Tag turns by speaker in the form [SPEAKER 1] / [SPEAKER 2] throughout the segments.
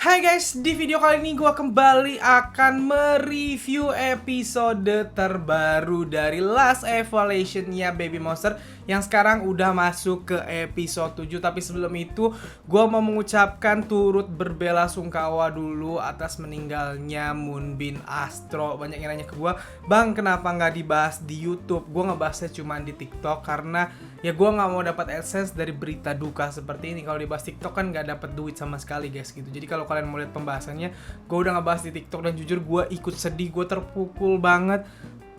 [SPEAKER 1] Hai guys, di video kali ini gue kembali akan mereview episode terbaru dari Last Evolution-nya Baby Monster yang sekarang udah masuk ke episode 7. Tapi sebelum itu, gue mau mengucapkan turut berbelasungkawa dulu atas meninggalnya Moonbin Astro. Banyak yang nanya ke gue, "Bang, kenapa nggak dibahas di YouTube?" Gue ngebahasnya cuma di TikTok karena ya gue nggak mau dapat AdSense dari berita duka seperti ini. Kalau dibahas TikTok kan nggak dapat duit sama sekali guys gitu. Jadi kalau kalian mau lihat pembahasannya, gue udah ngebahas di TikTok dan jujur gue ikut sedih, gue terpukul banget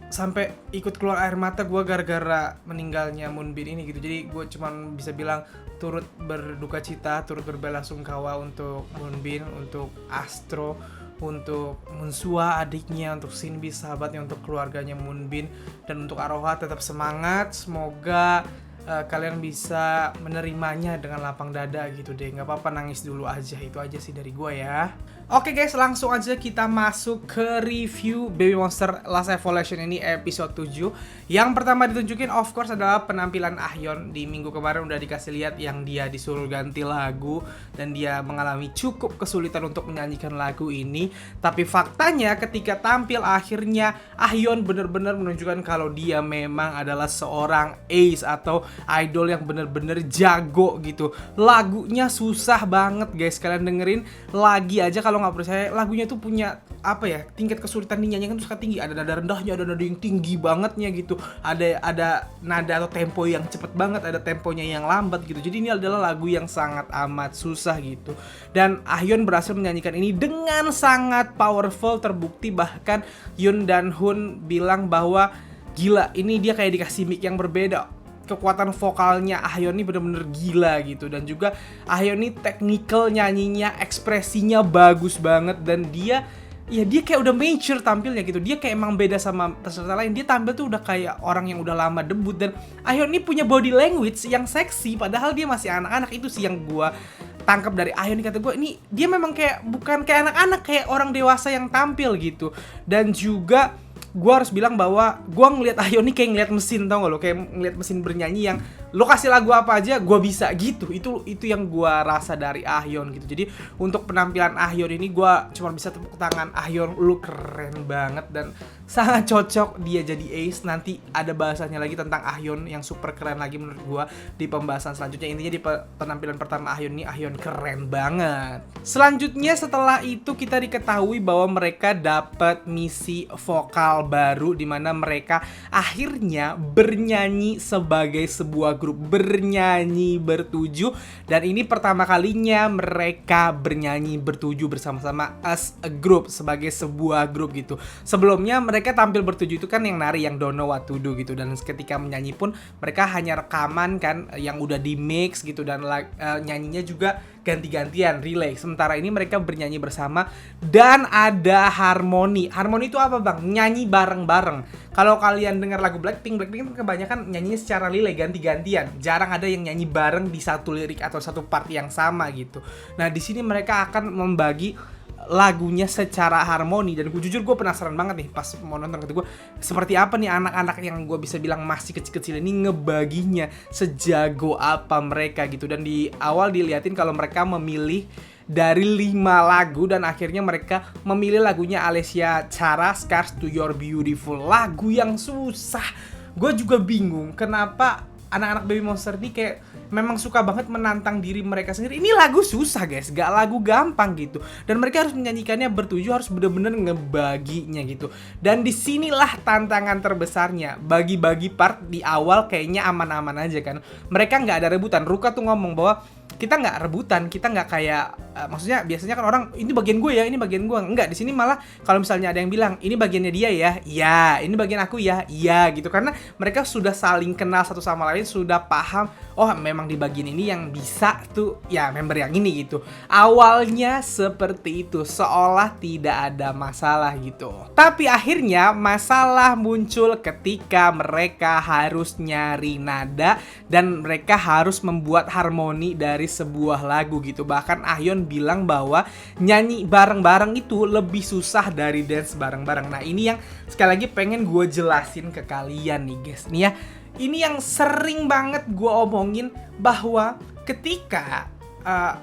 [SPEAKER 1] sampai ikut keluar air mata gue gara-gara meninggalnya Moonbin ini gitu. Jadi gue cuman bisa bilang turut berduka cita, turut berbelasungkawa untuk Moonbin, untuk Astro, untuk Munsua adiknya, untuk Shinbi sahabatnya, untuk keluarganya Moonbin, dan untuk Aroha tetap semangat. Semoga kalian bisa menerimanya dengan lapang dada gitu deh. Nggak apa-apa, nangis dulu aja. Itu aja sih dari gue ya. Oke guys, langsung aja kita masuk ke review Baby Monster Last Evolution ini episode 7. Yang pertama ditunjukin of course adalah penampilan Ahyeon. Di minggu kemarin udah dikasih lihat yang dia disuruh ganti lagu dan dia mengalami cukup kesulitan untuk menyanyikan lagu ini. Tapi faktanya ketika tampil akhirnya Ahyeon benar-benar menunjukkan kalau dia memang adalah seorang ace atau idol yang bener-bener jago gitu. Lagunya susah banget guys, kalian dengerin lagi aja kalau nggak percaya. Lagunya tuh punya apa ya, tingkat kesulitan dinyanyikan tuh suka tinggi. Ada nada rendahnya, ada nada yang tinggi bangetnya gitu. Ada nada atau tempo yang cepet banget, ada temponya yang lambat gitu. Jadi ini adalah lagu yang sangat amat susah gitu. Dan Ahyeon berhasil menyanyikan ini dengan sangat powerful, terbukti bahkan Yoon dan Hoon bilang bahwa gila, ini dia kayak dikasih mic yang berbeda. Kekuatan vokalnya Ahyeon ini bener-bener gila gitu. Dan juga Ahyeon ini technical nyanyinya, ekspresinya bagus banget. Dan dia kayak udah mature tampilnya gitu. Dia kayak emang beda sama peserta lain. Dia tampil tuh udah kayak orang yang udah lama debut. Dan Ahyeon ini punya body language yang seksi, padahal dia masih anak-anak. Itu sih yang gua tangkap dari Ahyeon. Kata gue, ini dia memang kayak bukan kayak anak-anak, kayak orang dewasa yang tampil gitu. Dan juga gue harus bilang bahwa gue ngeliat Ahyeon ini kayak ngeliat mesin, tau gak lo? Kayak ngeliat mesin bernyanyi yang lo kasih lagu apa aja gue bisa gitu. Itu yang gue rasa dari Ahyeon gitu. Jadi untuk penampilan Ahyeon ini gue cuma bisa tepuk tangan. Ahyeon, lu keren banget dan sangat cocok dia jadi ace. Nanti ada bahasannya lagi tentang Ahyeon yang super keren lagi menurut gue di pembahasan selanjutnya. Intinya di penampilan pertama Ahyeon ini, Ahyeon keren banget. Selanjutnya setelah itu kita diketahui bahwa mereka dapat misi vokal baru di mana mereka akhirnya bernyanyi sebagai sebuah grup, bernyanyi bertujuh. Dan ini pertama kalinya mereka bernyanyi bertujuh bersama-sama as a group, sebagai sebuah grup gitu. Sebelumnya mereka tampil bertujuh itu kan yang nari, yang don't know what to do gitu. Dan ketika menyanyi pun mereka hanya rekaman kan, yang udah di mix gitu. Dan nyanyinya juga ganti-gantian, relay. Sementara ini mereka bernyanyi bersama dan ada harmoni. Harmoni itu apa bang? Nyanyi bareng-bareng. Kalau kalian dengar lagu Blackpink kebanyakan nyanyinya secara relay, ganti-gantian. Jarang ada yang nyanyi bareng di satu lirik atau satu part yang sama gitu. Nah di sini mereka akan membagi lagunya secara harmoni. Dan jujur gue penasaran banget nih pas mau nonton, kata gue seperti apa nih anak-anak yang gue bisa bilang masih kecil-kecil ini ngebaginya, sejago apa mereka gitu. Dan di awal diliatin kalau mereka memilih dari 5 lagu dan akhirnya mereka memilih lagunya Alessia Cara, Scars to Your Beautiful. Lagu yang susah. Gue juga bingung kenapa anak-anak Baby Monster ini kayak memang suka banget menantang diri mereka sendiri. Ini lagu susah guys, gak lagu gampang gitu. Dan mereka harus menyanyikannya bertujuh, harus bener-bener ngebaginya gitu. Dan disinilah tantangan terbesarnya. Bagi-bagi part di awal kayaknya aman-aman aja kan. Mereka gak ada rebutan. Ruka tuh ngomong bahwa kita nggak rebutan, kita nggak kayak maksudnya biasanya kan orang ini bagian gue ya, ini bagian gue. Enggak, di sini malah kalau misalnya ada yang bilang ini bagiannya dia ya, iya, ini bagian aku ya, iya gitu. Karena mereka sudah saling kenal satu sama lain, sudah paham, oh memang di bagian ini yang bisa tuh ya member yang ini gitu. Awalnya seperti itu, seolah tidak ada masalah gitu. Tapi akhirnya masalah muncul ketika mereka harus nyari nada dan mereka harus membuat harmoni dari sebuah lagu gitu. Bahkan Ahyeon bilang bahwa nyanyi bareng-bareng itu lebih susah dari dance bareng-bareng. Nah ini yang sekali lagi pengen gue jelasin ke kalian nih guys. Nih ya, ini yang sering banget gue omongin bahwa ketika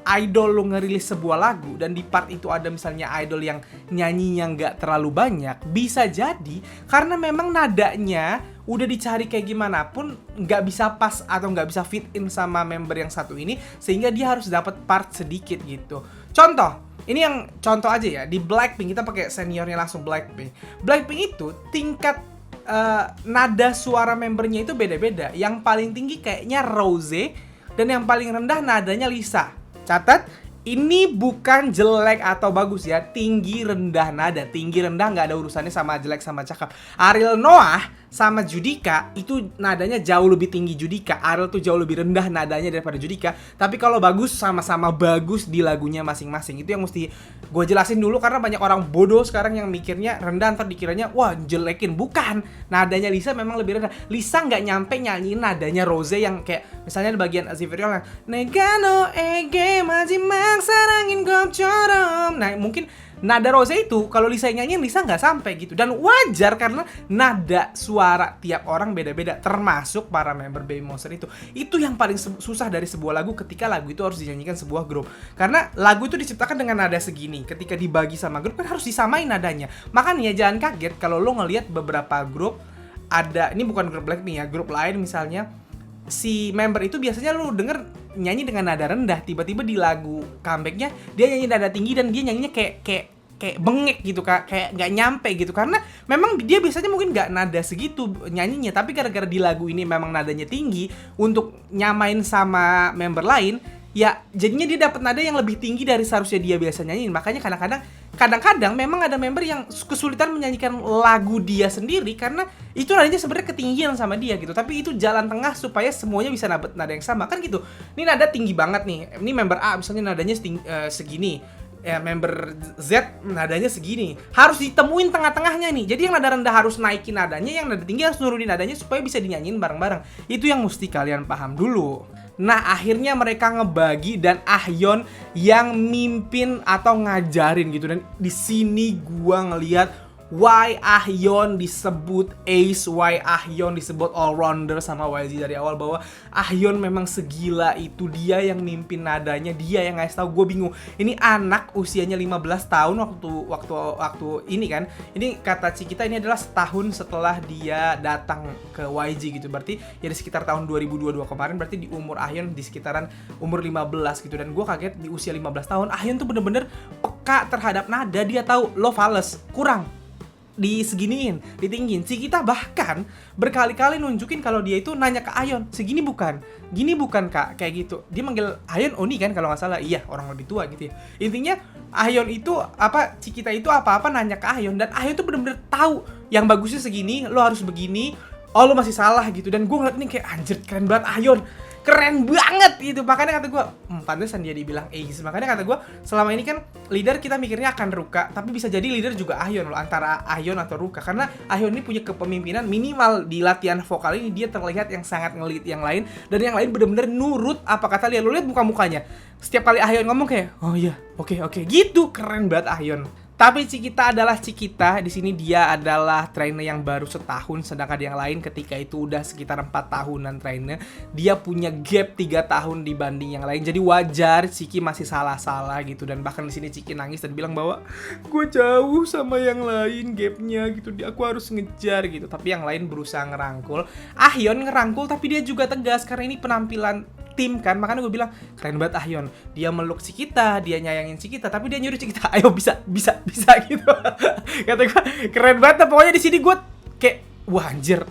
[SPEAKER 1] idol lo ngerilis sebuah lagu dan di part itu ada misalnya idol yang nyanyinya nggak terlalu banyak, bisa jadi karena memang nadanya udah dicari kayak gimana pun nggak bisa pas atau nggak bisa fit in sama member yang satu ini, sehingga dia harus dapat part sedikit gitu. Contoh, ini yang contoh aja ya, di Blackpink kita pakai seniornya langsung Blackpink. Blackpink itu tingkat nada suara membernya itu beda-beda. Yang paling tinggi kayaknya Rose dan yang paling rendah nadanya Lisa. Catat, ini bukan jelek atau bagus ya, tinggi rendah nada. Tinggi rendah nggak ada urusannya sama jelek sama cakep. Ariel Noah sama Judika itu nadanya jauh lebih tinggi Judika. Ariel tuh jauh lebih rendah nadanya daripada Judika. Tapi kalau bagus, sama-sama bagus di lagunya masing-masing. Itu yang mesti gue jelasin dulu, karena banyak orang bodoh sekarang yang mikirnya rendah ntar dikiranya wah jelekin. Bukan, nadanya Lisa memang lebih rendah. Lisa nggak nyampe nyanyiin nadanya Rose yang kayak misalnya di bagian Azifiriol yang Negano ege majimak sarangin gopcorom. Nah mungkin nada Rose itu kalau Lisa yang nyanyiin, Lisa nggak sampai gitu. Dan wajar karena nada suara tiap orang beda-beda, termasuk para member Baby Monster itu. Itu yang paling susah dari sebuah lagu ketika lagu itu harus dinyanyikan sebuah grup. Karena lagu itu diciptakan dengan nada segini, ketika dibagi sama grup kan harus disamain nadanya. Makanya jangan kaget kalau lo ngelihat beberapa grup ada, ini bukan grup Blackpink ya, grup lain misalnya, si member itu biasanya lo denger nyanyi dengan nada rendah, tiba-tiba di lagu comebacknya dia nyanyi nada tinggi dan dia nyanyinya kayak bengek gitu, kayak nggak nyampe gitu, karena memang dia biasanya mungkin nggak nada segitu nyanyinya, tapi gara-gara di lagu ini memang nadanya tinggi untuk nyamain sama member lain, ya jadinya dia dapat nada yang lebih tinggi dari seharusnya dia biasa nyanyiin. Makanya kadang-kadang memang ada member yang kesulitan menyanyikan lagu dia sendiri karena itu nadanya sebenarnya ketinggian sama dia gitu. Tapi itu jalan tengah supaya semuanya bisa dapat nada yang sama kan gitu. Ini nada tinggi banget nih. Ini member A misalnya nadanya segini. Ya member Z nadanya segini. Harus ditemuin tengah-tengahnya nih. Jadi yang nada rendah harus naikin nadanya, yang nada tinggi harus nurunin nadanya supaya bisa dinyanyiin bareng-bareng. Itu yang mesti kalian paham dulu. Nah akhirnya mereka ngebagi dan Ahyeon yang mimpin atau ngajarin gitu. Dan di sini gua ngelihat why Ahyeon disebut ace, why Ahyeon disebut all-rounder sama YG dari awal, bahwa Ahyeon memang segila itu. Dia yang mimpin nadanya, dia yang ngasih tahu. Gue bingung, ini anak usianya 15 tahun waktu ini kan, ini kata Cikita ini adalah setahun setelah dia datang ke YG gitu. Berarti ya di sekitar tahun 2022 kemarin, berarti di umur Ahyeon di sekitaran umur 15 gitu. Dan gue kaget di usia 15 tahun Ahyeon tuh bener-bener peka terhadap nada. Dia tahu lo fales, kurang, diseginiin, ditinggiin. Cikita bahkan berkali-kali nunjukin kalau dia itu nanya ke Ahyeon, segini bukan, gini bukan kak, kayak gitu. Dia manggil Ahyeon Oni kan kalau nggak salah, iya orang lebih tua gitu ya. Intinya Ahyeon itu Cikita itu apa-apa nanya ke Ahyeon, dan Ahyeon tuh bener-bener tahu yang bagusnya segini, lo harus begini, oh lo masih salah gitu. Dan gue ngeliat ini kayak anjir keren banget Ahyeon, keren banget gitu. Makanya kata gue, pantesan dia dibilang ace. Makanya kata gue, selama ini kan leader kita mikirnya akan Ruka, tapi bisa jadi leader juga Ahyeon loh, antara Ahyeon atau Ruka. Karena Ahyeon ini punya kepemimpinan, minimal di latihan vokal ini dia terlihat yang sangat ngelit yang lain, dan yang lain bener-bener nurut apa kata dia. Lo lihat muka-mukanya, setiap kali Ahyeon ngomong kayak oh iya, oke gitu. Keren banget Ahyeon. Tapi Cikita adalah Cikita. Di sini dia adalah trainer yang baru setahun, sedangkan yang lain ketika itu udah sekitar 4 tahunan trainer. Dia punya gap 3 tahun dibanding yang lain. Jadi wajar Ciki masih salah-salah gitu. Dan bahkan di sini Ciki nangis dan bilang bahwa gue jauh sama yang lain gapnya gitu. Aku harus ngejar gitu. Tapi yang lain berusaha ngerangkul. Ahyeon ngerangkul tapi dia juga tegas karena ini penampilan tim kan. Makanya gue bilang keren banget Ahyeon. Dia meluk Cikita, dia nyayangin Cikita, tapi dia nyuruh Cikita ayo bisa gitu. Kata gue keren banget. Pokoknya di sini gue kayak wah anjir,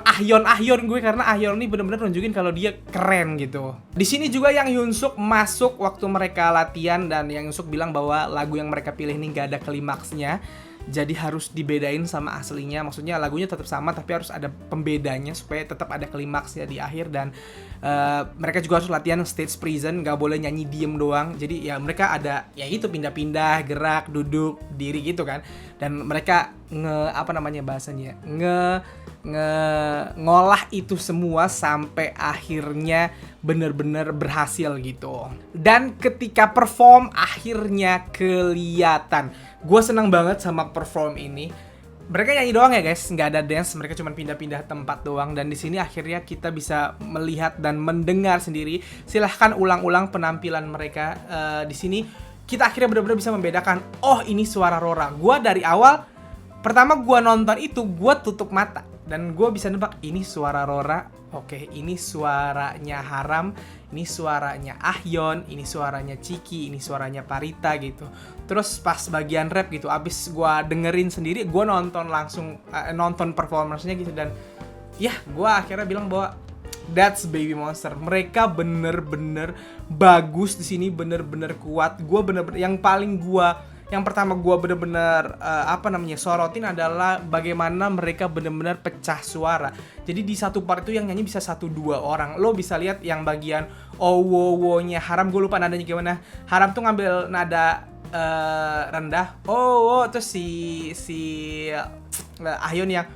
[SPEAKER 1] Ahyeon gue, karena Ahyeon ini benar-benar nunjukin kalau dia keren gitu. Di sini juga yang Hyunsuk masuk waktu mereka latihan, dan yang Hyunsuk bilang bahwa lagu yang mereka pilih ini gak ada klimaksnya. Jadi harus dibedain sama aslinya. Maksudnya lagunya tetap sama tapi harus ada pembedanya supaya tetap ada klimaksnya di akhir. Dan mereka juga harus latihan stage present, gak boleh nyanyi diem doang. Jadi ya mereka ada ya itu pindah-pindah, gerak, duduk, diri gitu kan. Dan mereka ngolah itu semua sampai akhirnya bener-bener berhasil gitu. Dan ketika perform akhirnya kelihatan. Gue senang banget sama perform ini. mereka nyanyi doang ya guys, nggak ada dance, mereka cuma pindah-pindah tempat doang. Dan di sini akhirnya kita bisa melihat dan mendengar sendiri. Silahkan ulang-ulang penampilan mereka di sini. Kita akhirnya benar-benar bisa membedakan, oh ini suara Rora. Gua dari awal, pertama gua nonton itu, gua tutup mata dan gua bisa nebak ini suara Rora. Oke, ini suaranya Haram, ini suaranya Ahyeon, ini suaranya Chiki, ini suaranya Parita gitu. Terus pas bagian rap gitu, abis gue dengerin sendiri, gue nonton langsung, nonton performance-nya gitu. Dan ya, gue akhirnya bilang bahwa that's Baby Monster. Mereka bener-bener bagus di sini, bener-bener kuat. Gue bener-bener, yang pertama gue bener-bener sorotin adalah bagaimana mereka bener-bener pecah suara. Jadi di satu part itu yang nyanyi bisa 1-2 orang. Lo bisa lihat yang bagian owo-wo-nya Haram, gue lupa nadanya gimana. Haram tuh ngambil nada rendah, terus si Ahyeon yang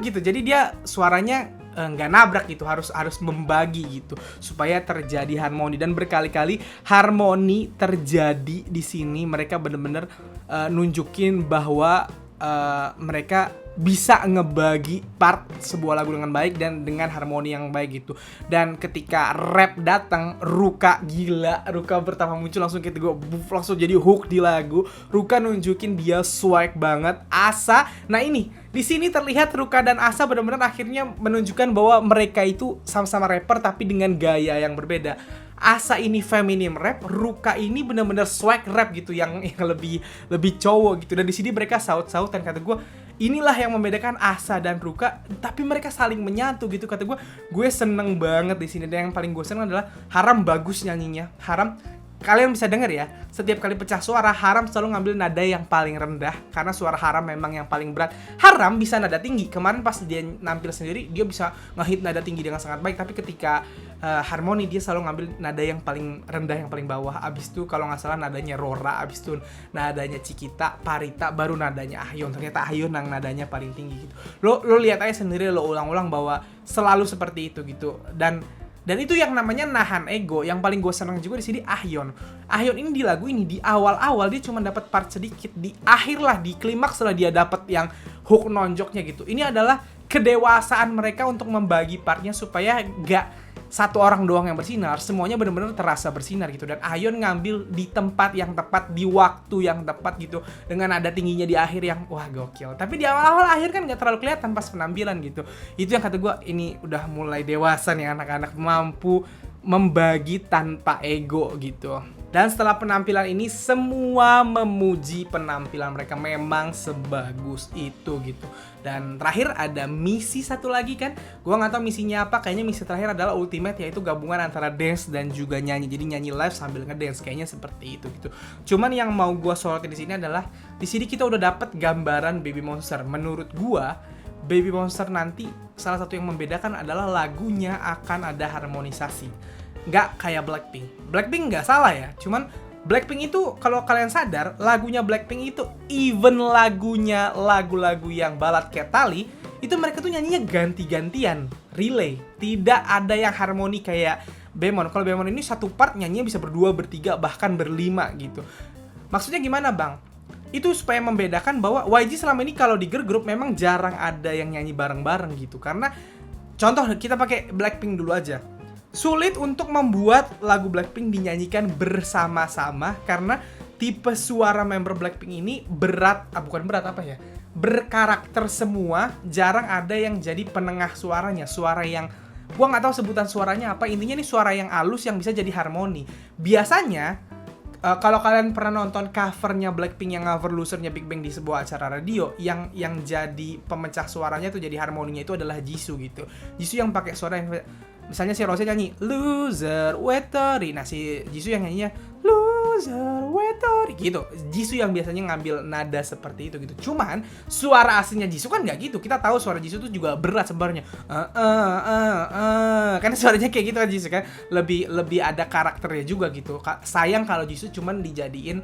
[SPEAKER 1] gitu. Jadi dia suaranya nggak nabrak gitu, harus membagi gitu supaya terjadi harmoni. Dan berkali-kali harmoni terjadi di sini. Mereka bener-bener nunjukin bahwa mereka bisa ngebagi part sebuah lagu dengan baik dan dengan harmoni yang baik gitu. Dan ketika rap datang, Ruka gila, Ruka pertama muncul langsung langsung jadi hook di lagu. Ruka nunjukin dia swag banget. Asa, nah ini di sini terlihat Ruka dan Asa benar-benar akhirnya menunjukkan bahwa mereka itu sama-sama rapper tapi dengan gaya yang berbeda. Asa ini feminim rap, Ruka ini benar-benar swag rap gitu yang lebih cowok gitu. Dan di sini mereka saut-sautan, kata gue inilah yang membedakan Asa dan Ruka, tapi mereka saling menyatu gitu. Kata gue seneng banget di sini. Dan yang paling gue seneng adalah Haram bagus nyanyinya. Haram, kalian bisa denger ya, setiap kali pecah suara Haram selalu ngambil nada yang paling rendah karena suara Haram memang yang paling berat. Haram bisa nada tinggi. Kemarin pas dia nampil sendiri dia bisa ngehit nada tinggi dengan sangat baik, tapi ketika harmoni dia selalu ngambil nada yang paling rendah, yang paling bawah. Abis itu kalau nggak salah nadanya Rora, abis itu nadanya Cikita, Parita, baru nadanya Ahyeon. Ternyata Ahyeon yang nadanya paling tinggi gitu. Lo lihat aja sendiri, lo ulang-ulang bahwa selalu seperti itu gitu. Dan itu yang namanya nahan ego. Yang paling gue senang juga di sini Ahyeon. Ahyeon ini di lagu ini di awal-awal dia cuma dapat part sedikit, di akhir lah, di klimaks setelah dia dapat yang hook nonjoknya gitu. Ini adalah kedewasaan mereka untuk membagi partnya supaya gak satu orang doang yang bersinar, semuanya benar-benar terasa bersinar gitu. Dan Ahyeon ngambil di tempat yang tepat, di waktu yang tepat gitu, dengan nada tingginya di akhir yang wah gokil. Tapi di awal-awal akhir kan gak terlalu kelihatan pas penampilan gitu. Itu yang kata gue, ini udah mulai dewasa nih anak-anak, mampu membagi tanpa ego gitu. Dan setelah penampilan ini semua memuji penampilan mereka, memang sebagus itu gitu. Dan terakhir ada misi satu lagi kan, gua nggak tahu misinya apa. Kayaknya misi terakhir adalah ultimate, yaitu gabungan antara dance dan juga nyanyi. Jadi nyanyi live sambil ngedance, kayaknya seperti itu gitu. Cuman yang mau gua sorotin di sini adalah di sini kita udah dapet gambaran Baby Monster. Menurut gua Baby Monster nanti salah satu yang membedakan adalah lagunya akan ada harmonisasi. Nggak kayak Blackpink. Blackpink nggak salah ya, cuman Blackpink itu kalau kalian sadar, lagunya Blackpink itu even lagunya lagu-lagu yang balad kayak Tali, itu mereka tuh nyanyinya ganti-gantian, relay. Tidak ada yang harmoni kayak Bemon. Kalau Bemon ini satu part nyanyinya bisa berdua, bertiga, bahkan berlima gitu. Maksudnya gimana bang? Itu supaya membedakan bahwa YG selama ini kalau di girl group memang jarang ada yang nyanyi bareng-bareng gitu. Karena contoh kita pakai Blackpink dulu aja. Sulit untuk membuat lagu Blackpink dinyanyikan bersama-sama karena tipe suara member Blackpink ini berkarakter semua. Jarang ada yang jadi penengah suaranya, suara yang gua nggak tahu sebutan suaranya apa, intinya nih suara yang halus yang bisa jadi harmoni. Biasanya kalau kalian pernah nonton covernya Blackpink yang cover Losernya Big Bang di sebuah acara radio, yang jadi pemecah suaranya tuh jadi harmoninya itu adalah Jisoo gitu. Jisoo yang pakai suara yang misalnya si Rose nyanyi Loser Wetori, nah si Jisoo yang nyanyinya Loser Wetori gitu. Jisoo yang biasanya ngambil nada seperti itu gitu. Cuman suara aslinya Jisoo kan nggak gitu. Kita tahu suara Jisoo tuh juga berat sebenarnya. Karena suaranya kayak gitu kan Jisoo kan. Lebih ada karakternya juga gitu. Sayang kalau Jisoo cuman dijadiin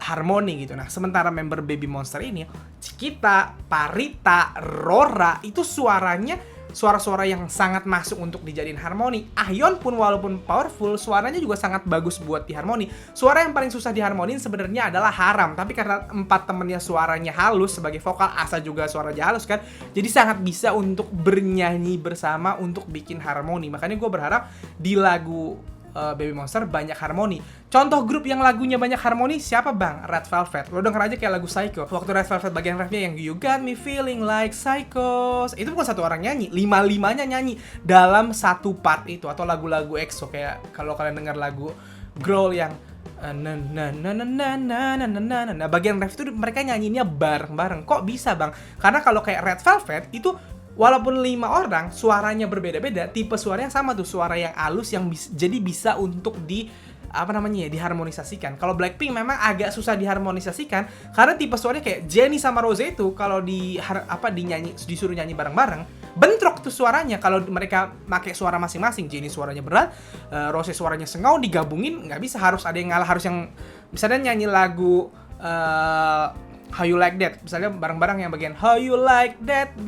[SPEAKER 1] harmoni gitu. Nah, sementara member Baby Monster ini, Cikita, Parita, Rora itu suaranya suara-suara yang sangat masuk untuk dijadiin harmoni. Ahyeon pun walaupun powerful, suaranya juga sangat bagus buat diharmoni. Suara yang paling susah diharmonin sebenarnya adalah Haram, tapi karena 4 temennya suaranya halus sebagai vokal, Asa juga suaranya halus kan, jadi sangat bisa untuk bernyanyi bersama untuk bikin harmoni. Makanya gue berharap di lagu Baby Monster banyak harmoni. Contoh grup yang lagunya banyak harmoni siapa bang? Red Velvet. Lo denger aja kayak lagu Psycho. Waktu Red Velvet bagian refnya yang You Got Me Feeling Like Psycho, itu bukan satu orang nyanyi, 5-5-nya nyanyi dalam satu part itu. Atau lagu-lagu EXO kayak kalau kalian dengar lagu Growl yang nah bagian ref itu mereka nyanyinya bareng-bareng. Kok bisa bang? Karena kalau kayak Red Velvet itu walaupun 5 orang, suaranya berbeda-beda, tipe suaranya sama tuh, suara yang halus yang jadi bisa untuk diharmonisasikan. Kalau Blackpink memang agak susah diharmonisasikan karena tipe suaranya kayak Jennie sama Rose itu kalau disuruh nyanyi bareng-bareng, bentrok tuh suaranya. Kalau mereka pakai suara masing-masing, Jennie suaranya berat, Rose suaranya sengau, digabungin nggak bisa, harus ada yang ngalah, harus yang misalnya nyanyi lagu How You Like That, misalnya bareng-bareng yang bagian How You Like That,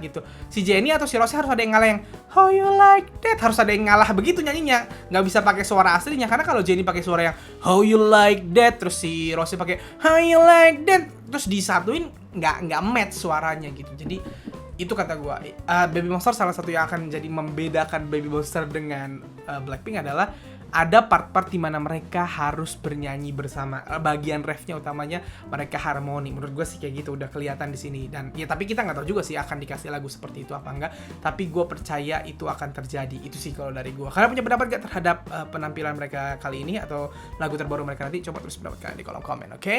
[SPEAKER 1] gitu. Si Jennie atau si Rose harus ada yang ngalah yang How You Like That, harus ada yang ngalah begitu nyanyinya. Nggak bisa pakai suara aslinya, karena kalau Jennie pakai suara yang How You Like That, terus si Rose pakai How You Like That, terus disatuin nggak match suaranya gitu. Jadi itu kata gua, Baby Monster salah satu yang akan jadi membedakan Baby Monster dengan Blackpink adalah ada part-part di mana mereka harus bernyanyi bersama. Bagian refnya utamanya mereka harmoni. Menurut gue sih kayak gitu, udah kelihatan di sini. Dan ya tapi kita nggak tahu juga sih akan dikasih lagu seperti itu apa enggak. Tapi gue percaya itu akan terjadi. Itu sih kalau dari gue. Kalian punya pendapat gak terhadap penampilan mereka kali ini atau lagu terbaru mereka nanti? Coba tulis pendapat kalian di kolom komen, oke?